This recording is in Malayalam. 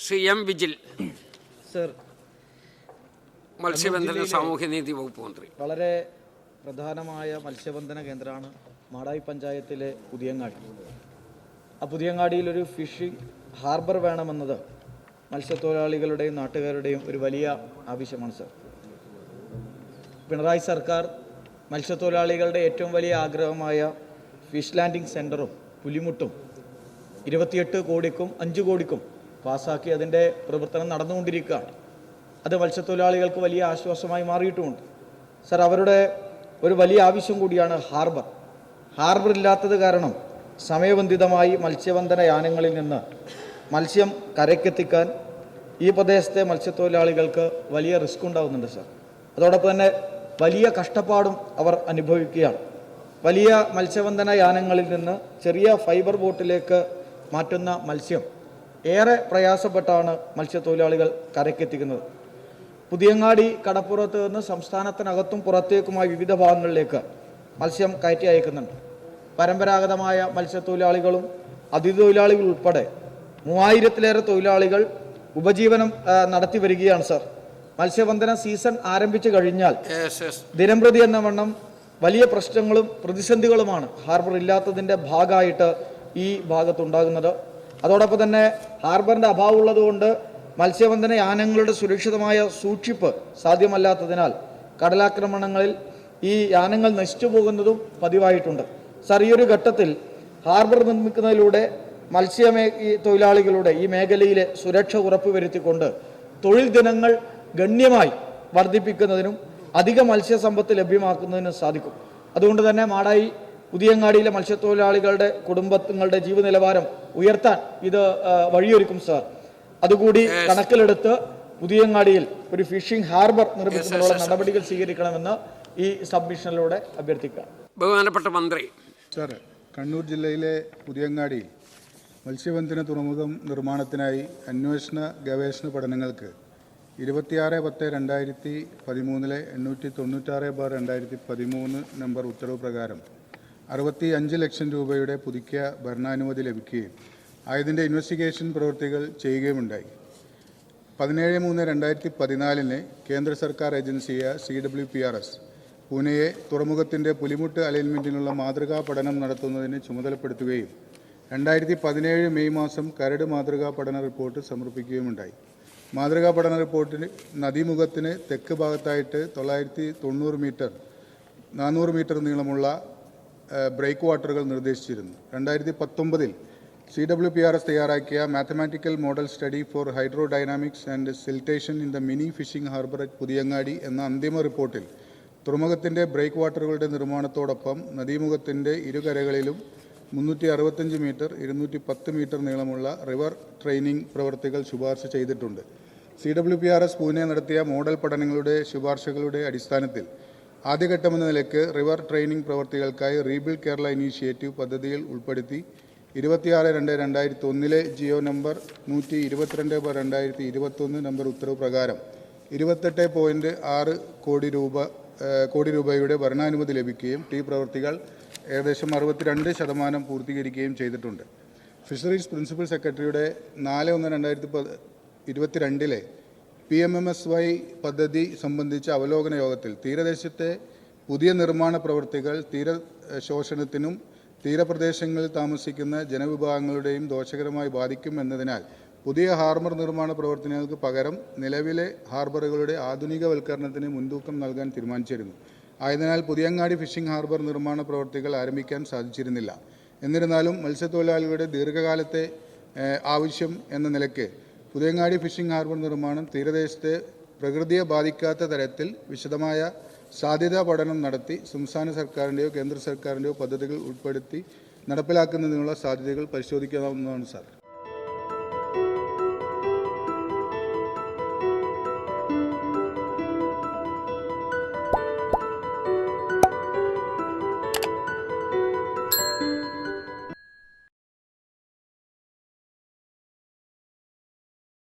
ശ്രീ എം വിജിൽ സർ, മത്സ്യബന്ധന സാമൂഹ്യനീതി വകുപ്പ് മന്ത്രി. വളരെ പ്രധാനമായ മത്സ്യബന്ധന കേന്ദ്രമാണ് മാടായി പഞ്ചായത്തിലെ പുതിയങ്ങാടി. ആ പുതിയങ്ങാടിയിൽ ഒരു ഫിഷിംഗ് ഹാർബർ വേണമെന്നത് മത്സ്യത്തൊഴിലാളികളുടെയും നാട്ടുകാരുടെയും ഒരു വലിയ ആവശ്യമാണ് സർ. പിണറായി സർക്കാർ മത്സ്യത്തൊഴിലാളികളുടെ ഏറ്റവും വലിയ ആഗ്രഹമായ ഫിഷ് ലാൻഡിംഗ് സെൻ്ററും പുലിമുട്ടും 28 കോടിക്കും 5 കോടിക്കും പാസ്സാക്കി അതിൻ്റെ പ്രവർത്തനം നടന്നുകൊണ്ടിരിക്കുകയാണ്. അത് മത്സ്യത്തൊഴിലാളികൾക്ക് വലിയ ആശ്വാസമായി മാറിയിട്ടുമുണ്ട് സർ. അവരുടെ ഒരു വലിയ ആവശ്യം കൂടിയാണ് ഹാർബർ. ഹാർബർ ഇല്ലാത്തത് കാരണം സമയബന്ധിതമായി മത്സ്യബന്ധന യാനങ്ങളിൽ നിന്ന് മത്സ്യം കരയ്ക്കെത്തിക്കാൻ ഈ പ്രദേശത്തെ മത്സ്യത്തൊഴിലാളികൾക്ക് വലിയ റിസ്ക് ഉണ്ടാകുന്നുണ്ട് സർ. അതോടൊപ്പം തന്നെ വലിയ കഷ്ടപ്പാടും അവർ അനുഭവിക്കുകയാണ്. വലിയ മത്സ്യബന്ധന യാനങ്ങളിൽ നിന്ന് ചെറിയ ഫൈബർ ബോട്ടിലേക്ക് മാറ്റുന്ന മത്സ്യം ഏറെ പ്രയാസപ്പെട്ടാണ് മത്സ്യത്തൊഴിലാളികൾ കരയ്ക്കെത്തിക്കുന്നത്. പുതിയങ്ങാടി കടപ്പുറത്ത് നിന്ന് സംസ്ഥാനത്തിനകത്തും പുറത്തേക്കുമായി വിവിധ ഭാഗങ്ങളിലേക്ക് മത്സ്യം കയറ്റി അയക്കുന്നുണ്ട്. പരമ്പരാഗതമായ മത്സ്യത്തൊഴിലാളികളും അതിഥി തൊഴിലാളികൾ ഉൾപ്പെടെ 3000-ലേറെ തൊഴിലാളികൾ ഉപജീവനം നടത്തി വരികയാണ് സർ. മത്സ്യബന്ധന സീസൺ ആരംഭിച്ചു കഴിഞ്ഞാൽ ദിനംപ്രതി എന്ന വണ്ണം വലിയ പ്രശ്നങ്ങളും പ്രതിസന്ധികളുമാണ് ഹാർബർ ഇല്ലാത്തതിൻ്റെ ഭാഗമായിട്ട് ഈ ഭാഗത്തുണ്ടാകുന്നത്. അതോടൊപ്പം തന്നെ ഹാർബറിൻ്റെ അഭാവമുള്ളതുകൊണ്ട് മത്സ്യബന്ധന യാനങ്ങളുടെ സുരക്ഷിതമായ സൂക്ഷിപ്പ് സാധ്യമല്ലാത്തതിനാൽ കടലാക്രമണങ്ങളിൽ ഈ യാനങ്ങൾ നശിച്ചു പോകുന്നതും പതിവായിട്ടുണ്ട് സർ. ഈ ഒരു ഘട്ടത്തിൽ ഹാർബർ നിർമ്മിക്കുന്നതിലൂടെ തൊഴിലാളികളുടെ ഈ മേഖലയിലെ സുരക്ഷ ഉറപ്പുവരുത്തിക്കൊണ്ട് തൊഴിൽ ദിനങ്ങൾ ഗണ്യമായി വർദ്ധിപ്പിക്കുന്നതിനും അധിക മത്സ്യസമ്പത്ത് ലഭ്യമാക്കുന്നതിനും സാധിക്കും. അതുകൊണ്ട് തന്നെ മാടായി പുതിയങ്ങാടിയിലെ മത്സ്യത്തൊഴിലാളികളുടെ കുടുംബങ്ങളുടെ ജീവ നിലവാരം ഉയർത്താൻ ഇത് വഴിയൊരുക്കും സാർ. അതുകൂടി കണക്കിലെടുത്ത് പുതിയങ്ങാടിയിൽ ഒരു ഫിഷിംഗ് ഹാർബർ നിർമ്മിക്കുന്നതിനുള്ള നടപടികൾ സ്വീകരിക്കണമെന്ന് ഈ സബ്മിഷനിലൂടെ അഭ്യർത്ഥിക്കാം. ബഹുമാനപ്പെട്ട മന്ത്രി. സാർ, കണ്ണൂർ ജില്ലയിലെ പുതിയങ്ങാടിയിൽ മത്സ്യബന്ധന തുറമുഖം നിർമ്മാണത്തിനായി അന്വേഷണ ഗവേഷണ പഠനങ്ങൾക്ക് 26/10/2013 896/2013 നമ്പർ ഉത്തരവ് പ്രകാരം 65 ലക്ഷം രൂപയുടെ പുതുക്കിയ ഭരണാനുമതി ലഭിക്കുകയും ആയതിൻ്റെ ഇൻവെസ്റ്റിഗേഷൻ പ്രവൃത്തികൾ ചെയ്യുകയുമുണ്ടായി. 17/3/2014 കേന്ദ്ര സർക്കാർ ഏജൻസിയായ CWPRS പൂനെയെ തുറമുഖത്തിൻ്റെ പുലിമുട്ട് അലൈൻമെൻറ്റിനുള്ള മാതൃകാ പഠനം നടത്തുന്നതിന് ചുമതലപ്പെടുത്തുകയും 2017 മെയ് മാസം കരട് മാതൃകാ പഠന റിപ്പോർട്ട് സമർപ്പിക്കുകയുമുണ്ടായി. മാതൃകാ പഠന റിപ്പോർട്ടിൽ നദീമുഖത്തിന് തെക്ക് ഭാഗത്തായിട്ട് 990 മീറ്റർ 400 മീറ്റർ നീളമുള്ള ബ്രേക്ക് വാട്ടറുകൾ നിർദ്ദേശിച്ചിരുന്നു. 2019 CWPRS തയ്യാറാക്കിയ mathematical model study for hydrodynamics and siltation in the mini fishing harbour at Puthiyangadi എന്ന അന്തിമ റിപ്പോർട്ടിൽ തുറമുഖത്തിൻ്റെ ബ്രേക്ക് വാട്ടറുകളുടെ നിർമ്മാണത്തോടൊപ്പം നദീമുഖത്തിൻ്റെ ഇരുകരകളിലും 365 മീറ്റർ 210 മീറ്റർ നീളമുള്ള റിവർ ട്രെയിനിങ് പ്രവൃത്തികൾ ശുപാർശ ചെയ്തിട്ടുണ്ട്. CWPRS പൂനെ നടത്തിയ മോഡൽ പഠനങ്ങളുടെ ശുപാർശകളുടെ അടിസ്ഥാനത്തിൽ ആദ്യഘട്ടമെന്ന നിലയ്ക്ക് റിവർ ട്രെയിനിങ് പ്രവൃത്തികൾക്കായി റീബിൽഡ് കേരള ഇനീഷ്യേറ്റീവ് പദ്ധതിയിൽ ഉൾപ്പെടുത്തി 26/2/2001 ജിയോ നമ്പർ 122/2021 നമ്പർ ഉത്തരവ് പ്രകാരം 28.6 കോടി രൂപയുടെ ഭരണാനുമതി ലഭിക്കുകയും ഈ പ്രവൃത്തികൾ ഏകദേശം 62% പൂർത്തീകരിക്കുകയും ചെയ്തിട്ടുണ്ട്. ഫിഷറീസ് പ്രിൻസിപ്പൽ സെക്രട്ടറിയുടെ 4/1/2022 PMMSY പദ്ധതി സംബന്ധിച്ച അവലോകന യോഗത്തിൽ തീരദേശത്തെ പുതിയ നിർമ്മാണ പ്രവൃത്തികൾ തീരശോഷണത്തിനും തീരപ്രദേശങ്ങളിൽ താമസിക്കുന്ന ജനവിഭാഗങ്ങളുടെയും ദോഷകരമായി ബാധിക്കും എന്നതിനാൽ പുതിയ ഹാർബർ നിർമ്മാണ പ്രവർത്തനങ്ങൾക്ക് പകരം നിലവിലെ ഹാർബറുകളുടെ ആധുനികവൽക്കരണത്തിന് മുൻതൂക്കം നൽകാൻ തീരുമാനിച്ചിരുന്നു. ആയതിനാൽ പുതിയങ്ങാടി ഫിഷിംഗ് ഹാർബർ നിർമ്മാണ പ്രവർത്തികൾ ആരംഭിക്കാൻ സാധിച്ചിരുന്നില്ല. എന്നിരുന്നാലും മത്സ്യത്തൊഴിലാളികളുടെ ദീർഘകാലത്തെ ആവശ്യം എന്ന നിലയ്ക്ക് പുതിയങ്ങാടി ഫിഷിംഗ് ഹാർബർ നിർമ്മാണം തീരദേശത്തെ പ്രകൃതിയെ ബാധിക്കാത്ത തരത്തിൽ വിശദമായ സാധ്യതാ പഠനം നടത്തി സംസ്ഥാന സർക്കാരിൻ്റെയോ കേന്ദ്ര സർക്കാരിൻ്റെയോ പദ്ധതികൾ ഉൾപ്പെടുത്തി നടപ്പിലാക്കുന്നതിനുള്ള സാധ്യതകൾ പരിശോധിക്കാവുന്നതാണ് സാർ.